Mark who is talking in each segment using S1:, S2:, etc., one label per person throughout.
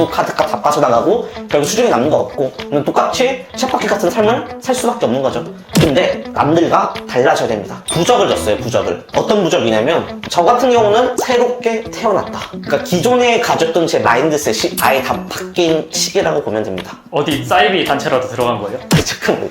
S1: 그리고 카드값 다 빠져나가고 결국 수중에 남는 거 없고 똑같이 쳇바퀴 같은 삶을 살 수밖에 없는 거죠. 근데 남들과 달라져야 됩니다. 부적을 줬어요. 부적을. 어떤 부적이냐면 저 같은 경우는 새롭게 태어났다. 그러니까 기존에 가졌던 제 마인드셋이 아예 다 바뀐 시기라고 보면 됩니다.
S2: 어디 사이비 단체라도 들어간 거예요?
S1: 잠깐만.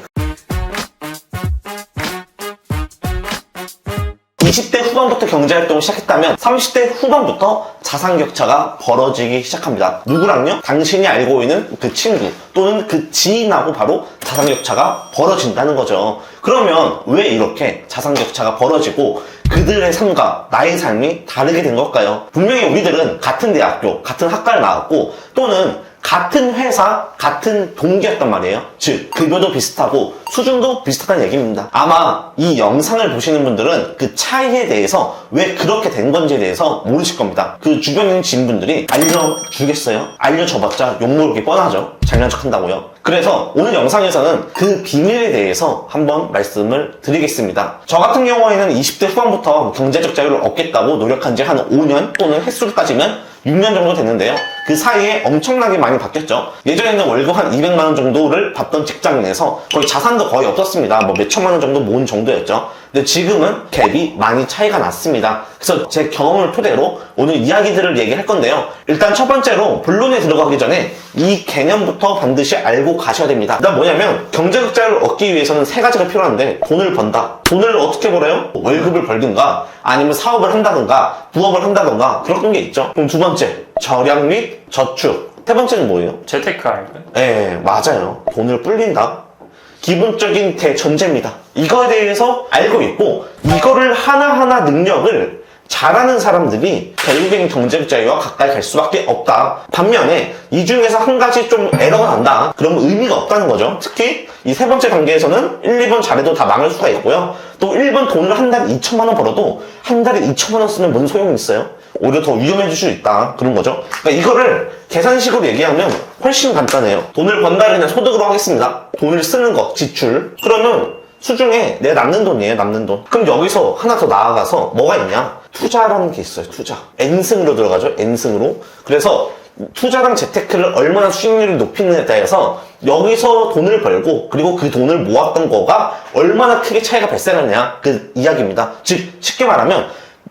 S1: 20대 후반부터 경제활동을 시작했다면 30대 후반부터 자산격차가 벌어지기 시작합니다. 누구랑요? 당신이 알고 있는 그 친구 또는 그 지인하고 바로 자산격차가 벌어진다는 거죠. 그러면 왜 이렇게 자산격차가 벌어지고 그들의 삶과 나의 삶이 다르게 된 걸까요? 분명히 우리들은 같은 대학교, 같은 학과를 나왔고 또는 같은 회사, 같은 동기였단 말이에요. 즉, 급여도 비슷하고 수준도 비슷하다는 얘기입니다. 아마 이 영상을 보시는 분들은 그 차이에 대해서 왜 그렇게 된 건지에 대해서 모르실 겁니다. 그 주변에 있는 지인분들이 알려주겠어요? 알려줘봤자 욕먹을 뻔하죠. 잘난 척 한다고요. 그래서 오늘 영상에서는 그 비밀에 대해서 한번 말씀을 드리겠습니다. 저 같은 경우에는 20대 후반부터 경제적 자유를 얻겠다고 노력한 지 한 5년 또는 횟수를 따지면 6년 정도 됐는데요. 그 사이에 엄청나게 많이 바뀌었죠. 예전에는 월급 한 200만 원 정도를 받던 직장인에서 거의 자산도 거의 없었습니다. 뭐 몇천만 원 정도 모은 정도였죠. 근데 지금은 갭이 많이 차이가 났습니다. 그래서 제 경험을 토대로 오늘 이야기들을 얘기할 건데요. 일단 첫 번째로 본론에 들어가기 전에 이 개념부터 반드시 알고 가셔야 됩니다. 일단 뭐냐면 경제적 자유를 얻기 위해서는 세 가지가 필요한데 돈을 번다. 돈을 어떻게 벌어요? 월급을 벌든가 아니면 사업을 한다든가 부업을 한다든가 그런 게 있죠. 그럼 두 번째, 절약 및 저축. 세 번째는 뭐예요?
S2: 재테크 아닌가요?
S1: 네, 맞아요. 돈을 불린다. 기본적인 대전제입니다. 이거에 대해서 알고 있고 이거를 하나하나 능력을 잘하는 사람들이 결국엔 경제적 자유와 가까이 갈 수밖에 없다. 반면에 이 중에서 한 가지 좀 에러가 난다. 그러면 의미가 없다는 거죠. 특히 이 세 번째 단계에서는 1, 2번 잘해도 다 망할 수가 있고요. 또 1번 돈을 한 달에 2천만 원 벌어도 한 달에 2천만 원 쓰면 뭔 소용이 있어요? 오히려 더 위험해질 수 있다. 그런 거죠. 그러니까 이거를 계산식으로 얘기하면 훨씬 간단해요. 돈을 번다를 그냥 소득으로 하겠습니다. 돈을 쓰는 거, 지출. 그러면 수중에 내 남는 돈이에요, 남는 돈. 그럼 여기서 하나 더 나아가서 뭐가 있냐? 투자라는 게 있어요, 투자. N승으로 들어가죠, N승으로. 그래서 투자랑 재테크를 얼마나 수익률을 높이느냐에 따라서 여기서 돈을 벌고 그리고 그 돈을 모았던 거가 얼마나 크게 차이가 발생하느냐 그 이야기입니다. 즉 쉽게 말하면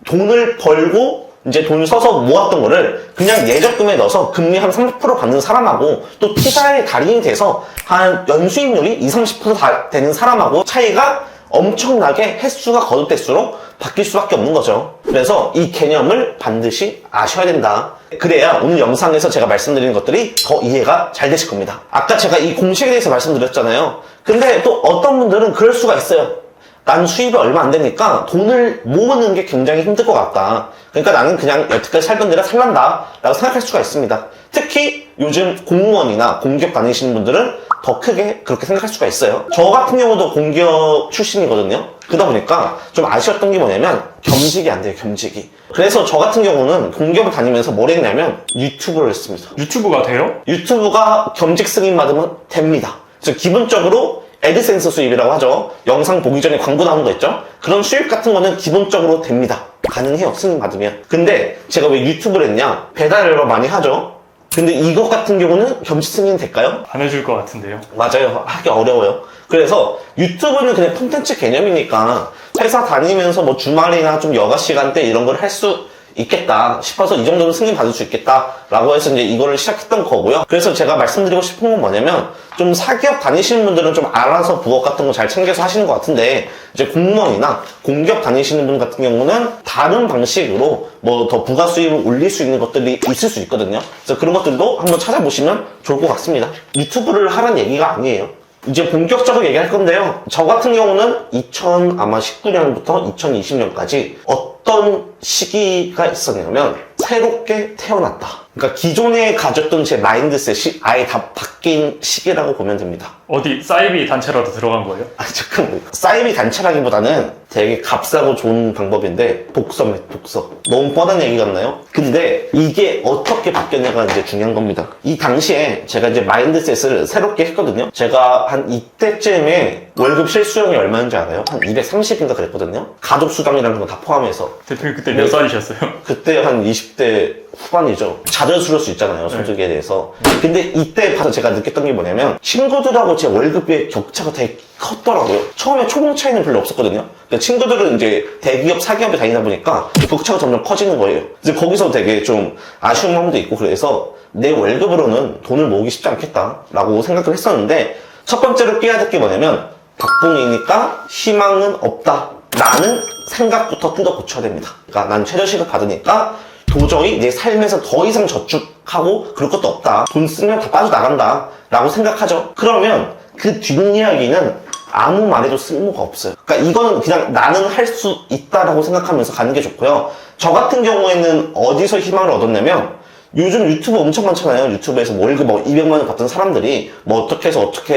S1: 돈을 벌고 이제 돈을 써서 모았던 거를 그냥 예적금에 넣어서 금리 한 30% 받는 사람하고 또 투자의 달인이 돼서 한 연수익률이 20, 30% 되는 사람하고 차이가 엄청나게 횟수가 거듭될수록 바뀔 수밖에 없는 거죠. 그래서 이 개념을 반드시 아셔야 된다. 그래야 오늘 영상에서 제가 말씀드리는 것들이 더 이해가 잘 되실 겁니다. 아까 제가 이 공식에 대해서 말씀드렸잖아요. 근데 또 어떤 분들은 그럴 수가 있어요. 난 수입이 얼마 안 되니까 돈을 모으는 게 굉장히 힘들 것 같다. 그러니까 나는 그냥 여태까지 살던 대로 살란다 라고 생각할 수가 있습니다. 특히 요즘 공무원이나 공기업 다니시는 분들은 더 크게 그렇게 생각할 수가 있어요. 저 같은 경우도 공기업 출신이거든요. 그러다 보니까 좀 아쉬웠던 게 뭐냐면 겸직이 안 돼요, 겸직이. 그래서 저 같은 경우는 공기업을 다니면서 뭘 했냐면 유튜브를 했습니다.
S2: 유튜브가 돼요?
S1: 유튜브가 겸직 승인 받으면 됩니다. 그래서 기본적으로 애드센스 수입이라고 하죠. 영상 보기 전에 광고 나오는 거 있죠? 그런 수입 같은 거는 기본적으로 됩니다. 가능해요, 승인 받으면. 근데 제가 왜 유튜브를 했냐? 배달을 많이 하죠. 근데 이것 같은 경우는 겸직 승인 될까요?
S2: 안 해줄 것 같은데요.
S1: 맞아요. 하기 어려워요. 그래서 유튜브는 그냥 콘텐츠 개념이니까 회사 다니면서 뭐 주말이나 좀 여가 시간대 이런 걸 할 수 있겠다 싶어서 이 정도는 승인 받을 수 있겠다 라고 해서 이제 이거를 시작했던 거고요. 그래서 제가 말씀드리고 싶은 건 뭐냐면 좀 사기업 다니시는 분들은 좀 알아서 부업 같은 거 잘 챙겨서 하시는 것 같은데 이제 공무원이나 공기업 다니시는 분 같은 경우는 다른 방식으로 뭐 더 부가 수입을 올릴 수 있는 것들이 있을 수 있거든요. 그래서 그런 것들도 한번 찾아보시면 좋을 것 같습니다. 유튜브를 하라는 얘기가 아니에요. 이제 본격적으로 얘기할 건데요. 저 같은 경우는 2019년부터 2020년까지 어떤 시기가 있었냐면 새롭게 태어났다. 그러니까 기존에 가졌던 제 마인드셋이 아예 다 바뀌었다. 바뀐 시기라고 보면 됩니다.
S2: 어디 사이비 단체라도 들어간 거예요?
S1: 아, 잠깐, 사이비 단체라기보다는 되게 값싸고 좋은 방법인데, 독서. 너무 뻔한 얘기 같나요? 근데 이게 어떻게 바뀌었냐가 이제 중요한 겁니다. 이 당시에 제가 이제 마인드셋을 새롭게 했거든요. 제가 한 이때쯤에 월급 실수령이 얼마인지 알아요? 한 230인가 그랬거든요. 가족수당이라는 거 다 포함해서.
S2: 대표님 그때 몇 살이셨어요?
S1: 그때 한 20대 후반이죠. 자연스러울 수 있잖아요, 소득에 대해서. 근데 이때 봐서 제가 느꼈던 게 뭐냐면, 친구들하고 제 월급의 격차가 되게 컸더라고요. 처음에 초봉 차이는 별로 없었거든요. 그러니까 친구들은 이제 대기업, 사기업에 다니다 보니까 격차가 점점 커지는 거예요. 이제 거기서 되게 좀 아쉬운 마음도 있고, 그래서 내 월급으로는 돈을 모으기 쉽지 않겠다라고 생각을 했었는데, 첫 번째로 깨야 될 게 뭐냐면, 박봉이니까 희망은 없다 라는 생각부터 뜯어 고쳐야 됩니다. 그러니까 난 최저시급 받으니까 도저히 내 삶에서 더 이상 저축하고 그럴 것도 없다. 돈 쓰면 다 빠져나간다 라고 생각하죠. 그러면 그 뒷이야기는 아무 말에도 쓸모가 없어요. 그러니까 이거는 그냥 나는 할 수 있다라고 생각하면서 가는 게 좋고요. 저 같은 경우에는 어디서 희망을 얻었냐면, 요즘 유튜브 엄청 많잖아요. 유튜브에서 월급 200만 원 받던 사람들이 어떻게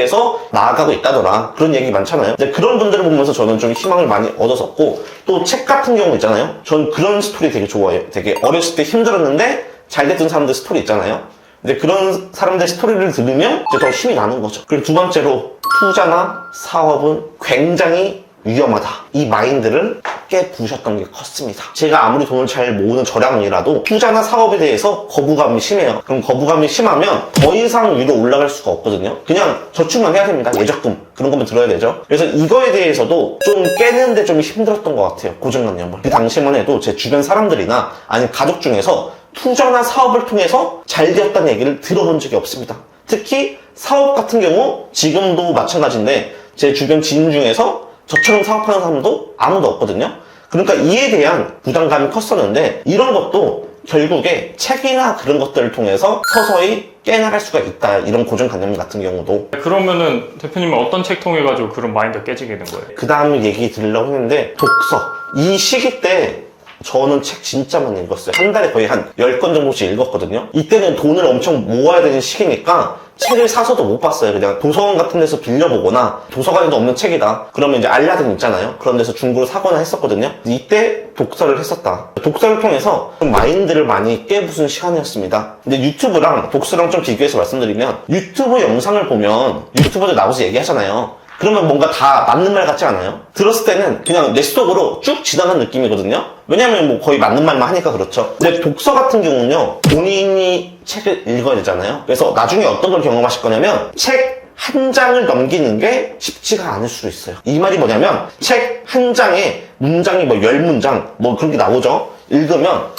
S1: 해서 나아가고 있다더라. 그런 얘기 많잖아요. 근데 그런 분들을 보면서 저는 좀 희망을 많이 얻었었고, 또 책 같은 경우 있잖아요. 저는 그런 스토리 되게 좋아해요. 되게 어렸을 때 힘들었는데 잘 됐던 사람들 스토리 있잖아요. 근데 그런 사람들 스토리를 들으면 이제 더 힘이 나는 거죠. 그리고 두 번째로, 투자나 사업은 굉장히 위험하다. 이 마인드를 깨부셨던 게 컸습니다. 제가 아무리 돈을 잘 모으는 저량이라도 투자나 사업에 대해서 거부감이 심해요. 그럼 거부감이 심하면 더 이상 위로 올라갈 수가 없거든요. 그냥 저축만 해야 됩니다. 예적금 그런 거면 들어야 되죠. 그래서 이거에 대해서도 좀 깨는데 좀 힘들었던 것 같아요. 고정관념을. 그 당시만 해도 제 주변 사람들이나 아니면 가족 중에서 투자나 사업을 통해서 잘 되었다는 얘기를 들어본 적이 없습니다. 특히 사업 같은 경우 지금도 마찬가지인데, 제 주변 지인 중에서 저처럼 사업하는 사람도 아무도 없거든요. 그러니까 이에 대한 부담감이 컸었는데, 이런 것도 결국에 책이나 그런 것들을 통해서 서서히 깨나갈 수가 있다. 이런 고정관념 같은 경우도.
S2: 그러면은 대표님은 어떤 책 통해 가지고 그런 마인드가 깨지게 된 거예요?
S1: 그 다음 얘기 드리려고 했는데, 독서. 이 시기 때 저는 책 진짜 많이 읽었어요. 한 달에 거의 한 10권 정도씩 읽었거든요. 이때는 돈을 엄청 모아야 되는 시기니까 책을 사서도 못 봤어요. 그냥 도서관 같은 데서 빌려보거나, 도서관에도 없는 책이다 그러면 이제 알라딘 있잖아요. 그런 데서 중고로 사거나 했었거든요. 이때 독서를 했었다. 독서를 통해서 좀 마인드를 많이 깨부순 시간이었습니다. 근데 유튜브랑 독서랑 좀 비교해서 말씀드리면, 유튜브 영상을 보면 유튜버들 나와서 얘기하잖아요. 그러면 뭔가 다 맞는 말 같지 않아요? 들었을 때는 그냥 내 속으로 쭉 지나간 느낌이거든요? 왜냐면 뭐 거의 맞는 말만 하니까 그렇죠. 근데 독서 같은 경우는요, 본인이 책을 읽어야 되잖아요. 그래서 나중에 어떤 걸 경험하실 거냐면, 책 한 장을 넘기는 게 쉽지가 않을 수도 있어요. 이 말이 뭐냐면, 책 한 장에 문장이 10문장 그런 게 나오죠. 읽으면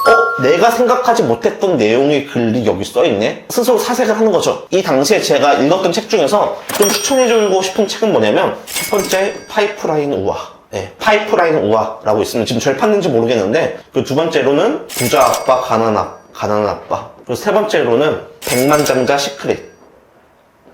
S1: 내가 생각하지 못했던 내용의 글이 여기 써있네? 스스로 사색을 하는 거죠. 이 당시에 제가 읽었던 책 중에서 좀 추천해주고 싶은 책은 뭐냐면, 첫 번째, 파이프라인 우화. 네, 파이프라인 우화라고 있으면 지금 절판인지 모르겠는데, 그 두 번째로는 부자 아빠, 가난한 아빠. 그리고 세 번째로는 백만장자 시크릿.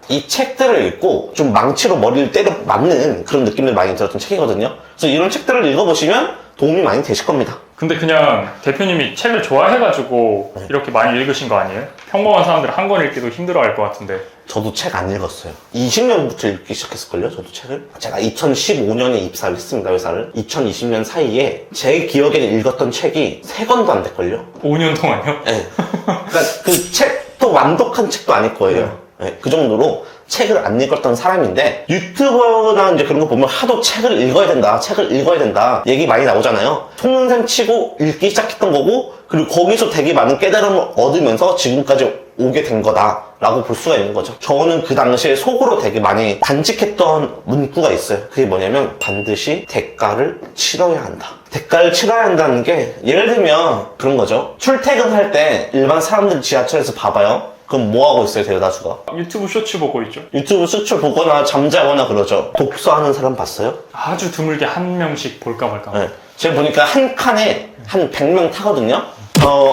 S1: 이 책들을 읽고 좀 망치로 머리를 때려 맞는 그런 느낌을 많이 들었던 책이거든요. 그래서 이런 책들을 읽어보시면 도움이 많이 되실 겁니다.
S2: 근데 그냥 대표님이 책을 좋아해가지고 이렇게 많이 읽으신 거 아니에요? 평범한 사람들 한 권 읽기도 힘들어할 것 같은데.
S1: 저도 책 안 읽었어요. 20년부터 읽기 시작했을걸요, 저도 책을. 제가 2015년에 입사를 했습니다, 회사를. 2020년 사이에 제 기억에는 읽었던 책이 3권도 안 될걸요?
S2: 5년 동안요?
S1: 네. 그러니까 그 책도 완독한 책도 아닐 거예요. 네, 그 정도로 책을 안 읽었던 사람인데, 유튜버나 이제 그런 거 보면 하도 책을 읽어야 된다 얘기 많이 나오잖아요. 속는셈 치고 읽기 시작했던 거고, 그리고 거기서 되게 많은 깨달음을 얻으면서 지금까지 오게 된 거다라고 볼 수가 있는 거죠. 저는 그 당시에 속으로 되게 많이 간직했던 문구가 있어요. 그게 뭐냐면, 반드시 대가를 치러야 한다. 대가를 치러야 한다는 게, 예를 들면 그런 거죠. 출퇴근할 때 일반 사람들 지하철에서 봐봐요. 그럼 뭐 하고 있어요, 대다수가?
S2: 유튜브 쇼츠 보고 있죠.
S1: 유튜브 수출 보거나 잠자거나 그러죠. 독서하는 사람 봤어요?
S2: 아주 드물게 한 명씩 볼까 말까.
S1: 네. 제가 보니까 한 칸에 한 100명 타거든요?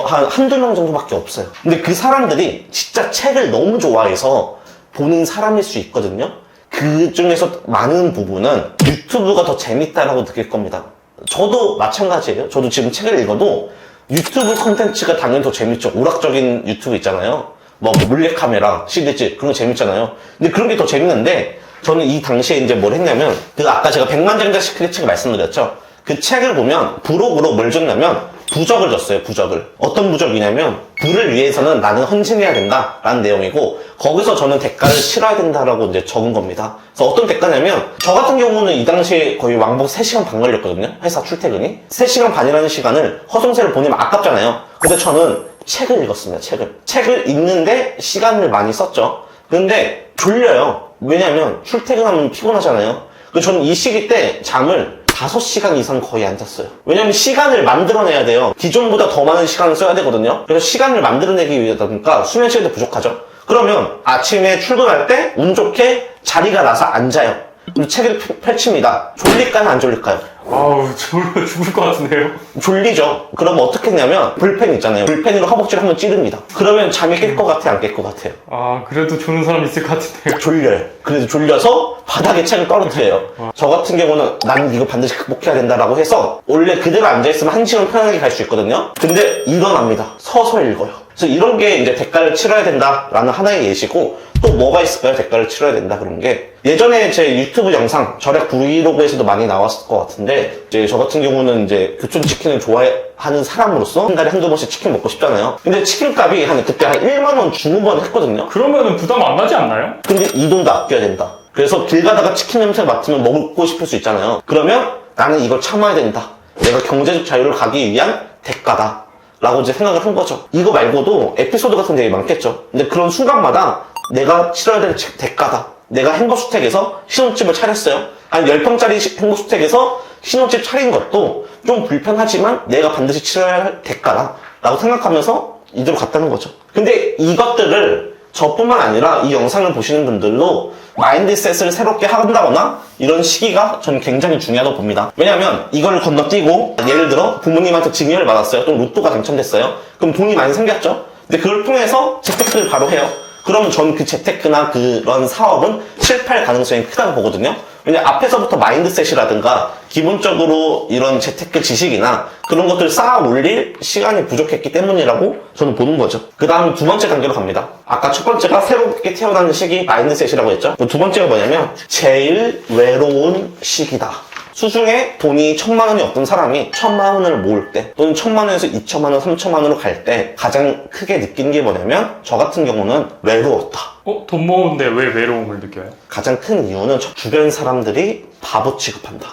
S1: 한두 명 정도밖에 없어요. 근데 그 사람들이 진짜 책을 너무 좋아해서 보는 사람일 수 있거든요? 그 중에서 많은 부분은 유튜브가 더 재밌다라고 느낄 겁니다. 저도 마찬가지예요. 저도 지금 책을 읽어도 유튜브 콘텐츠가 당연히 더 재밌죠. 오락적인 유튜브 있잖아요. 뭐 몰래카메라 시리즈 그런 거 재밌잖아요. 근데 그런 게 더 재밌는데 저는 이 당시에 이제 뭘 했냐면 그 아까 제가 100만장자 시크릿 책을 말씀드렸죠. 그 책을 보면 부록으로 뭘 줬냐면 부적을 줬어요. 부적을. 어떤 부적이냐면 부를 위해서는 나는 헌신해야 된다라는 내용이고 거기서 저는 대가를 치러야 된다라고 이제 적은 겁니다. 그래서 어떤 대가냐면 저 같은 경우는 이 당시에 거의 왕복 3시간 반 걸렸거든요. 회사 출퇴근이. 3시간 반이라는 시간을 허송세를 보내면 아깝잖아요. 근데 저는 책을 읽었습니다. 책을 읽는데 시간을 많이 썼죠. 근데 졸려요. 왜냐면 출퇴근하면 피곤하잖아요. 그래서 저는 이 시기 때 잠을 5시간 이상 거의 안 잤어요. 왜냐면 시간을 만들어내야 돼요. 기존보다 더 많은 시간을 써야 되거든요. 그래서 시간을 만들어내기 위하다 보니까 수면 시간도 부족하죠. 그러면 아침에 출근할 때 운 좋게 자리가 나서 앉아요. 그리고 책을 펼칩니다. 졸릴까요? 안 졸릴까요?
S2: 아우, 졸려 죽을 것 같은데요?
S1: 졸리죠. 그럼 어떻게 했냐면 볼펜 있잖아요. 볼펜으로 허벅지를 한번 찌릅니다. 그러면 잠이 깰 것 같아요? 안 깰 것 같아요?
S2: 아, 그래도 조는 사람 있을 것 같은데요?
S1: 졸려요. 그래서 졸려서 바닥에 책을 떨어뜨려요. 저 같은 경우는 난 이거 반드시 극복해야 된다라고 해서 원래 그대로 앉아있으면 1시간 편하게 갈 수 있거든요. 근데 일어납니다. 서서 읽어요. 그래서 이런 게 이제 대가를 치러야 된다라는 하나의 예시고 또 뭐가 있을까요? 대가를 치러야 된다 그런 게 예전에 제 유튜브 영상 절약 브이로그에서도 많이 나왔을 것 같은데 이제 저 같은 경우는 이제 교촌치킨을 좋아하는 사람으로서 한 달에 한두 번씩 치킨 먹고 싶잖아요. 근데 치킨값이 그때 한 1만 원 주고번 했거든요.
S2: 그러면은 부담 안 나지 않나요?
S1: 근데 이 돈도 아껴야 된다. 그래서 길 가다가 치킨 냄새 맡으면 먹고 싶을 수 있잖아요. 그러면 나는 이걸 참아야 된다. 내가 경제적 자유를 가기 위한 대가다. 라고 이제 생각을 한 거죠. 이거 말고도 에피소드 같은 게 되게 많겠죠. 근데 그런 순간마다 내가 치러야 될 대가다. 내가 행복주택에서 신혼집을 차렸어요. 한 10평짜리 행복주택에서 신혼집 차린 것도 좀 불편하지만 내가 반드시 치러야 할 대가다. 라고 생각하면서 이대로 갔다는 거죠. 근데 이것들을 저뿐만 아니라 이 영상을 보시는 분들도 마인드셋을 새롭게 한다거나 이런 시기가 저는 굉장히 중요하다고 봅니다. 왜냐면 이걸 건너뛰고 예를 들어 부모님한테 증여를 받았어요. 또는 로또가 당첨됐어요. 그럼 돈이 많이 생겼죠. 근데 그걸 통해서 재테크를 바로 해요. 그러면 저는 그 재테크나 그런 사업은 실패할 가능성이 크다고 보거든요. 왜냐면 앞에서부터 마인드셋이라든가 기본적으로 이런 재테크 지식이나 그런 것들 쌓아 올릴 시간이 부족했기 때문이라고 저는 보는 거죠. 그 다음 두 번째 단계로 갑니다. 아까 첫 번째가 새롭게 태어나는 시기 마인드셋이라고 했죠. 두 번째가 뭐냐면 제일 외로운 시기다. 수중에 돈이 1,000만 원이 없던 사람이 1,000만 원을 모을 때 또는 1,000만 원에서 2,000만 원, 3,000만 원으로 갈 때 가장 크게 느낀 게 뭐냐면 저 같은 경우는 외로웠다.
S2: 돈 모으는데 왜 외로움을 느껴요?
S1: 가장 큰 이유는 주변 사람들이 바보 취급한다.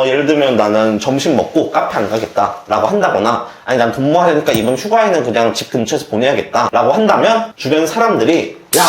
S1: 예를 들면 나는 점심 먹고 카페 안 가겠다 라고 한다거나 아니 난 돈 모아야 되니까 이번 휴가에는 그냥 집 근처에서 보내야겠다 라고 한다면 주변 사람들이 야,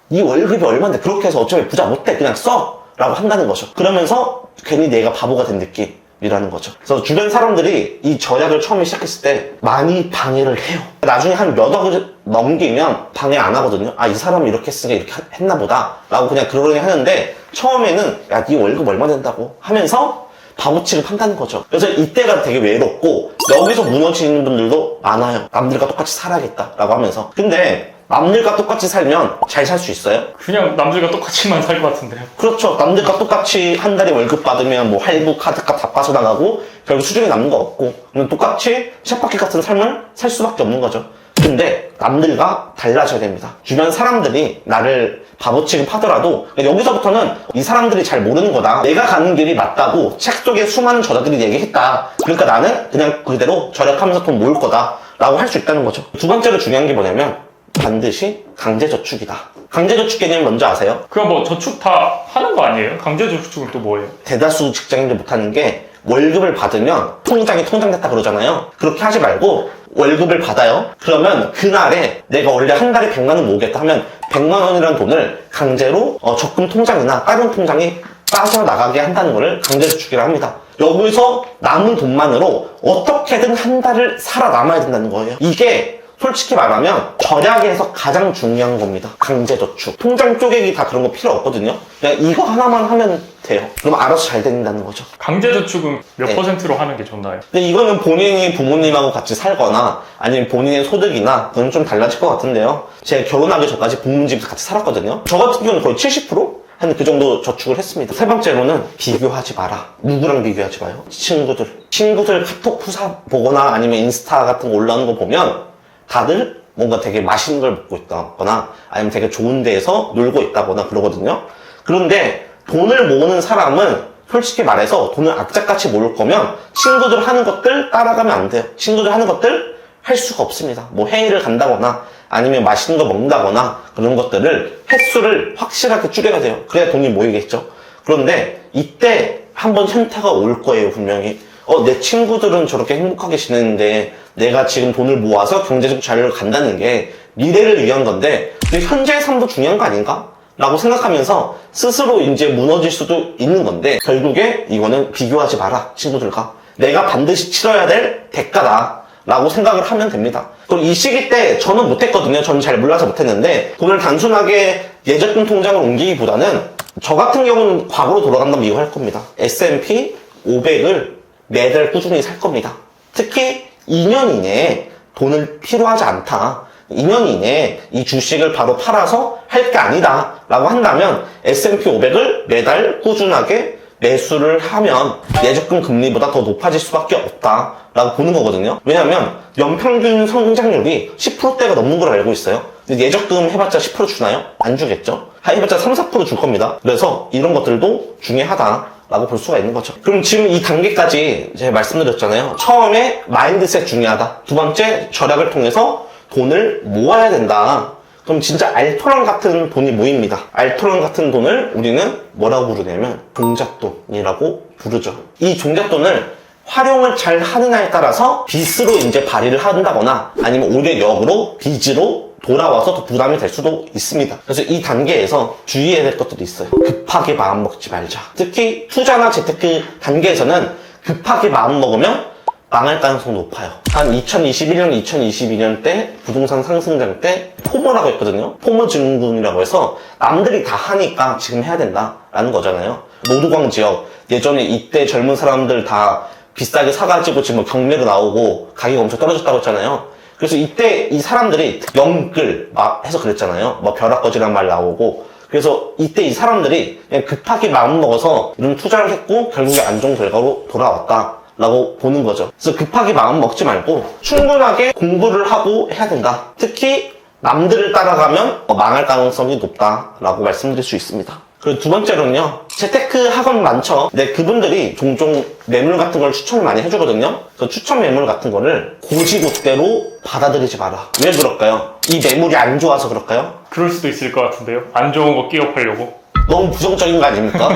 S1: 네 월급이 얼만데 그렇게 해서 어차피 부자 못돼 그냥 써 라고 한다는 거죠. 그러면서 괜히 내가 바보가 된 느낌이라는 거죠. 그래서 주변 사람들이 이 절약을 처음에 시작했을 때 많이 방해를 해요. 나중에 한 몇 억을 넘기면 방해 안 하거든요. 아, 이 사람이 이렇게 했으니까 이렇게 했나 보다 라고 그냥 그러려니 하는데 처음에는 야, 네 월급 얼마 된다고 하면서 바보 취급한다는 거죠. 그래서 이때가 되게 외롭고 여기서 무너지는 분들도 많아요. 남들과 똑같이 살아야겠다라고 하면서. 근데 남들과 똑같이 살면 잘 살 수 있어요?
S2: 그냥 남들과 똑같이만 살 것 같은데요.
S1: 그렇죠. 남들과 똑같이 한 달에 월급 받으면 뭐 할부, 카드값 다 빠져나가고 결국 수중에 남는 거 없고 똑같이 쳇바퀴 같은 삶을 살 수밖에 없는 거죠. 근데 남들과 달라져야 됩니다. 주변 사람들이 나를 바보 취급하더라도 여기서부터는 이 사람들이 잘 모르는 거다. 내가 가는 길이 맞다고 책 속에 수많은 저자들이 얘기했다. 그러니까 나는 그냥 그대로 절약하면서 돈 모을 거다 라고 할 수 있다는 거죠. 두 번째로 중요한 게 뭐냐면 반드시 강제저축이다. 강제저축 개념 먼저 아세요?
S2: 그럼 뭐 저축 다 하는 거 아니에요? 강제저축은 또 뭐예요?
S1: 대다수 직장인들 못하는 게 월급을 받으면 통장이 통장됐다 그러잖아요. 그렇게 하지 말고 월급을 받아요. 그러면 그날에 내가 원래 한 달에 100만 원 모으겠다 하면 100만 원이라는 돈을 강제로 적금 통장이나 다른 통장에 빠져나가게 한다는 것을 강제저축이라고 합니다. 여기서 남은 돈만으로 어떻게든 한 달을 살아남아야 된다는 거예요. 이게 솔직히 말하면 절약에서 가장 중요한 겁니다. 강제저축. 통장 쪼개기 다 그런 거 필요 없거든요. 그냥 이거 하나만 하면 돼요. 그럼 알아서 잘 된다는 거죠.
S2: 강제저축은 몇
S1: 네.
S2: 퍼센트로 하는 게 좋나요?
S1: 근데 이거는 본인이 부모님하고 같이 살거나 아니면 본인의 소득이나 그건 좀 달라질 것 같은데요. 제가 결혼하기 전까지 부모님 집에서 같이 살았거든요. 저 같은 경우는 거의 70%? 한 그 정도 저축을 했습니다. 세 번째로는 비교하지 마라. 누구랑 비교하지 마요? 친구들 카톡 후사 보거나 아니면 인스타 같은 거 올라오는 거 보면 다들 뭔가 되게 맛있는 걸 먹고 있다거나 아니면 되게 좋은 데에서 놀고 있다거나 그러거든요. 그런데 돈을 모으는 사람은 솔직히 말해서 돈을 악착같이 모을 거면 친구들 하는 것들 따라가면 안 돼요. 친구들 하는 것들 할 수가 없습니다. 뭐 회의를 간다거나 아니면 맛있는 거 먹는다거나 그런 것들을 횟수를 확실하게 줄여야 돼요. 그래야 돈이 모이겠죠. 그런데 이때 한번 현타가 올 거예요, 분명히. 내 친구들은 저렇게 행복하게 지내는데 내가 지금 돈을 모아서 경제적 자유를 간다는 게 미래를 위한 건데 근데 현재의 삶도 중요한 거 아닌가? 라고 생각하면서 스스로 이제 무너질 수도 있는 건데 결국에 이거는 비교하지 마라, 친구들과. 내가 반드시 치러야 될 대가다 라고 생각을 하면 됩니다. 그럼 이 시기 때 저는 못했거든요. 저는 잘 몰라서 못했는데 돈을 단순하게 예적금 통장을 옮기기보다는 저 같은 경우는 과거로 돌아간다면 이거 할 겁니다. S&P 500을 매달 꾸준히 살 겁니다. 특히 2년 이내에 돈을 필요하지 않다. 2년 이내에 이 주식을 바로 팔아서 할 게 아니다 라고 한다면 S&P 500을 매달 꾸준하게 매수를 하면 예적금 금리보다 더 높아질 수밖에 없다 라고 보는 거거든요. 왜냐하면 연평균 성장률이 10%대가 넘는 걸 알고 있어요. 근데 예적금 해봤자 10% 주나요? 안 주겠죠. 해봤자 3, 4% 줄 겁니다. 그래서 이런 것들도 중요하다 라고 볼 수가 있는 거죠. 그럼 지금 이 단계까지 제가 말씀드렸잖아요. 처음에 마인드셋 중요하다. 두 번째, 절약을 통해서 돈을 모아야 된다. 그럼 진짜 알토란 같은 돈이 모입니다. 알토란 같은 돈을 우리는 뭐라고 부르냐면 종잣돈이라고 부르죠. 이 종잣돈을 활용을 잘 하느냐에 따라서 빚으로 이제 발휘를 한다거나 아니면 오히려 역으로 빚으로 돌아와서 더 부담이 될 수도 있습니다. 그래서 이 단계에서 주의해야 될 것들이 있어요. 급하게 마음 먹지 말자. 특히 투자나 재테크 단계에서는 급하게 마음 먹으면 망할 가능성이 높아요. 한 2021년, 2022년 때 부동산 상승장 때 포모라고 했거든요. 포모 증후군이라고 해서 남들이 다 하니까 지금 해야 된다라는 거잖아요. 노두광 지역, 예전에 이때 젊은 사람들 다 비싸게 사가지고 지금 경매로 나오고 가격이 엄청 떨어졌다고 했잖아요. 그래서 이때 이 사람들이 영끌 막 해서 그랬잖아요. 뭐 벼락거지란 말 나오고. 그래서 이때 이 사람들이 그냥 급하게 마음 먹어서 이런 투자를 했고 결국에 안 좋은 결과로 돌아왔다 라고 보는 거죠. 그래서 급하게 마음 먹지 말고 충분하게 공부를 하고 해야 된다. 특히 남들을 따라가면 망할 가능성이 높다라고 말씀드릴 수 있습니다. 그리고 두 번째로는요, 재테크 학원 많죠. 근데 그분들이 종종 매물 같은 걸 추천을 많이 해주거든요. 그 추천 매물 같은 거를 고지고대로 받아들이지 마라. 왜 그럴까요? 이 매물이 안 좋아서 그럴까요?
S2: 그럴 수도 있을 것 같은데요. 안 좋은 거 끼워 팔려고.
S1: 너무 부정적인 거 아닙니까?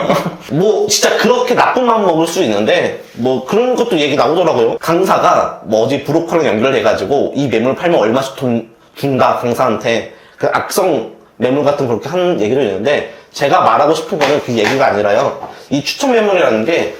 S1: 뭐 진짜 그렇게 나쁜 마음 먹을 수 있는데 뭐 그런 것도 얘기 나오더라고요. 강사가 뭐 어디 브로커랑 연결해가지고 이 매물 팔면 얼마씩 돈 준다 강사한테. 그 악성 매물 같은 그렇게 하는 얘기도 있는데 제가 말하고 싶은 거는 그 얘기가 아니라요. 이 추천 매물이라는 게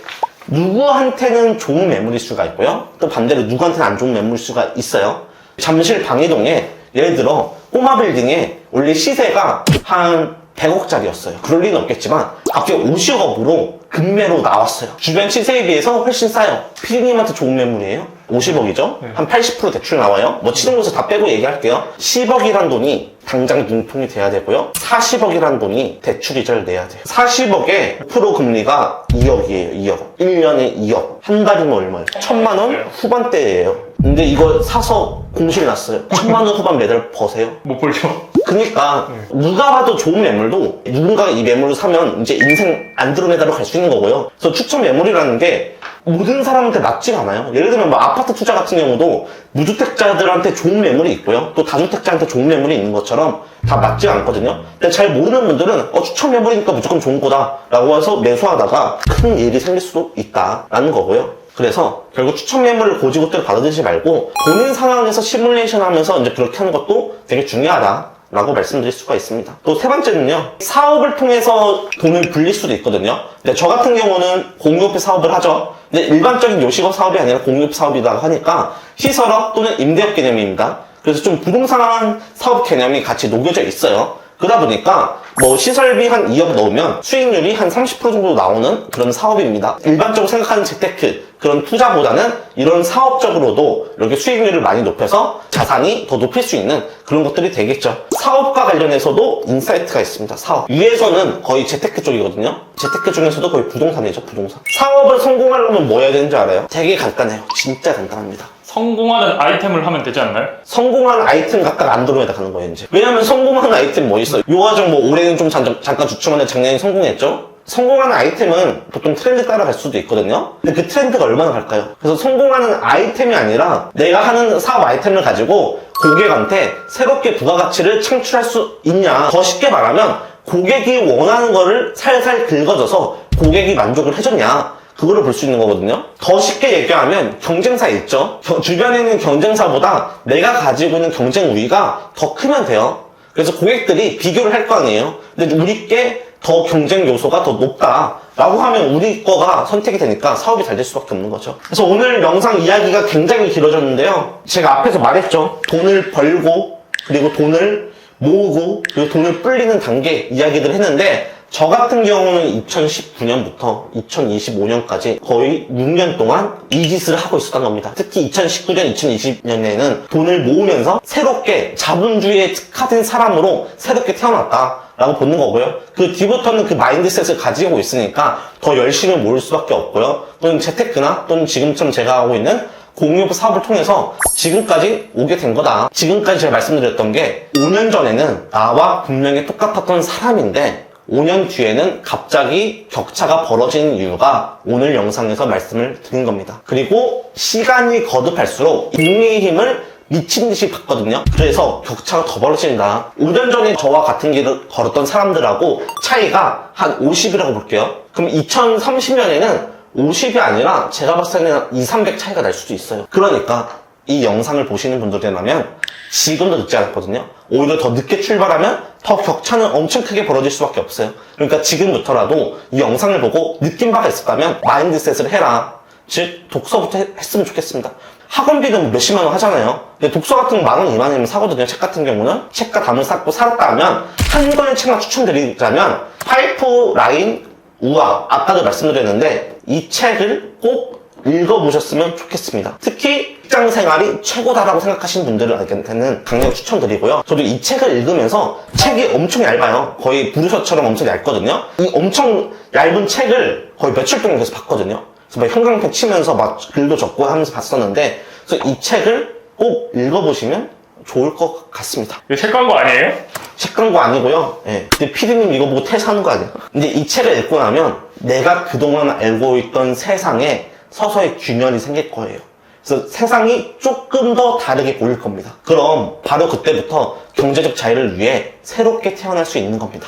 S1: 누구한테는 좋은 매물일 수가 있고요. 또 반대로 누구한테는 안 좋은 매물일 수가 있어요. 잠실 방이동에 예를 들어 꼬마 빌딩에 원래 시세가 한 100억짜리였어요. 그럴 리는 없겠지만 갑자기 50억으로 급매로 나왔어요. 주변 시세에 비해서 훨씬 싸요. 피디님한테 좋은 매물이에요. 50억이죠? 한 80% 대출 나와요. 뭐 치는 곳을 다 빼고 얘기할게요. 10억이란 돈이 당장 눈통이 돼야 되고요. 40억이란 돈이 대출이자를 내야 돼요. 40억에 5% 금리가 2억이에요. 2억. 1년에 2억. 한 달이면 얼마예요? 1,000만 원 후반대예요. 근데 이거 사서 공실 났어요. 1,000만 원 후반 매달 버세요?
S2: 못 벌죠.
S1: 그니까 누가 봐도 좋은 매물도 누군가가 이 매물을 사면 이제 인생 안드로메다로 갈 수 있는 거고요. 그래서 추천 매물이라는 게 모든 사람한테 맞지가 않아요. 예를 들면 뭐 아파트 투자 같은 경우도 무주택자들한테 좋은 매물이 있고요. 또 다주택자한테 좋은 매물이 있는 것처럼 다 맞지 않거든요. 근데 잘 모르는 분들은 추천 매물이니까 무조건 좋은 거다 라고 해서 매수하다가 큰 일이 생길 수도 있다라는 거고요. 그래서 결국 추천 매물을 고지고대로 받아들이지 말고 본인 상황에서 시뮬레이션 하면서 이제 그렇게 하는 것도 되게 중요하다 라고 말씀드릴 수가 있습니다. 또 세 번째는요, 사업을 통해서 돈을 불릴 수도 있거든요. 근데 저 같은 경우는 공유업체 사업을 하죠. 근데 일반적인 요식업 사업이 아니라 공유업 사업이라고 하니까 시설업 또는 임대업 개념입니다. 그래서 좀 부동산 사업 개념이 같이 녹여져 있어요. 그러다 보니까 뭐 시설비 한 2억 넣으면 수익률이 한 30% 정도 나오는 그런 사업입니다. 일반적으로 생각하는 재테크 그런 투자보다는 이런 사업적으로도 이렇게 수익률을 많이 높여서 자산이 더 높일 수 있는 그런 것들이 되겠죠. 사업과 관련해서도 인사이트가 있습니다. 사업 위에서는 거의 재테크 쪽이거든요. 재테크 중에서도 거의 부동산이죠. 부동산. 사업을 성공하려면 뭐 해야 되는지 알아요? 되게 간단해요. 진짜 간단합니다.
S2: 성공하는 아이템을 하면 되지 않나요?
S1: 성공하는 아이템 갖다가 안드로메다 가는 거예요, 이제. 왜냐면 성공하는 아이템 뭐 있어요? 요 과정 뭐 올해는 좀 잠깐 주춤하는데 작년에 성공했죠? 성공하는 아이템은 보통 트렌드 따라갈 수도 있거든요? 근데 그 트렌드가 얼마나 갈까요? 그래서 성공하는 아이템이 아니라 내가 하는 사업 아이템을 가지고 고객한테 새롭게 부가가치를 창출할 수 있냐. 더 쉽게 말하면 고객이 원하는 거를 살살 긁어줘서 고객이 만족을 해줬냐. 그거를 볼 수 있는 거거든요. 더 쉽게 얘기하면 경쟁사 있죠. 주변에 있는 경쟁사보다 내가 가지고 있는 경쟁 우위가 더 크면 돼요. 그래서 고객들이 비교를 할 거 아니에요. 근데 우리 게 더 경쟁 요소가 더 높다 라고 하면 우리 거가 선택이 되니까 사업이 잘 될 수밖에 없는 거죠. 그래서 오늘 영상 이야기가 굉장히 길어졌는데요. 제가 앞에서 말했죠. 돈을 벌고 그리고 돈을 모으고 그리고 돈을 불리는 단계 이야기들을 했는데 저 같은 경우는 2019년부터 2025년까지 거의 6년 동안 이 짓을 하고 있었던 겁니다. 특히 2019년, 2020년에는 돈을 모으면서 새롭게 자본주의에 특화된 사람으로 새롭게 태어났다라고 보는 거고요. 그 뒤부터는 그 마인드셋을 가지고 있으니까 더 열심히 모을 수밖에 없고요. 또는 재테크나 또는 지금처럼 제가 하고 있는 공유업 사업을 통해서 지금까지 오게 된 거다. 지금까지 제가 말씀드렸던 게 5년 전에는 나와 분명히 똑같았던 사람인데 5년 뒤에는 갑자기 격차가 벌어지는 이유가 오늘 영상에서 말씀을 드린 겁니다. 그리고 시간이 거듭할수록 인내의 힘을 미친 듯이 봤거든요. 그래서 격차가 더 벌어진다. 5년 전에 저와 같은 길을 걸었던 사람들하고 차이가 한 50이라고 볼게요. 그럼 2030년에는 50이 아니라 제가 봤을 때는 2, 300 차이가 날 수도 있어요. 그러니까 이 영상을 보시는 분들이라면 지금도 늦지 않았거든요. 오히려 더 늦게 출발하면 더 격차는 엄청 크게 벌어질 수밖에 없어요. 그러니까 지금부터라도 이 영상을 보고 느낀 바가 있었다면 마인드셋을 해라. 즉 독서부터 했으면 좋겠습니다. 학원비도 몇십만 원 하잖아요. 근데 독서 같은 거 10,000원, 20,000원이면 사거든요. 책 같은 경우는 책과 담을 쌓고 살았다 하면 한 권의 책만 추천드리자면 파이프라인 우화 아까도 말씀드렸는데 이 책을 꼭 읽어보셨으면 좋겠습니다. 특히 직장 생활이 최고다라고 생각하시는 분들한테는 강력 추천드리고요. 저도 이 책을 읽으면서 책이 엄청 얇아요. 거의 부르셔처럼 엄청 얇거든요. 이 엄청 얇은 책을 거의 며칠 동안 계속 봤거든요. 그래서 막 형광펜 치면서 막 글도 적고 하면서 봤었는데 그래서 이 책을 꼭 읽어보시면 좋을 것 같습니다.
S2: 이거 책 광고 아니에요?
S1: 책 광고 아니고요. 예. 근데 피디님 이거 보고 퇴사하는 거 아니에요? 근데 이 책을 읽고 나면 내가 그동안 알고 있던 세상에 서서히 균열이 생길 거예요. 그래서 세상이 조금 더 다르게 보일 겁니다. 그럼 바로 그때부터 경제적 자유를 위해 새롭게 태어날 수 있는 겁니다.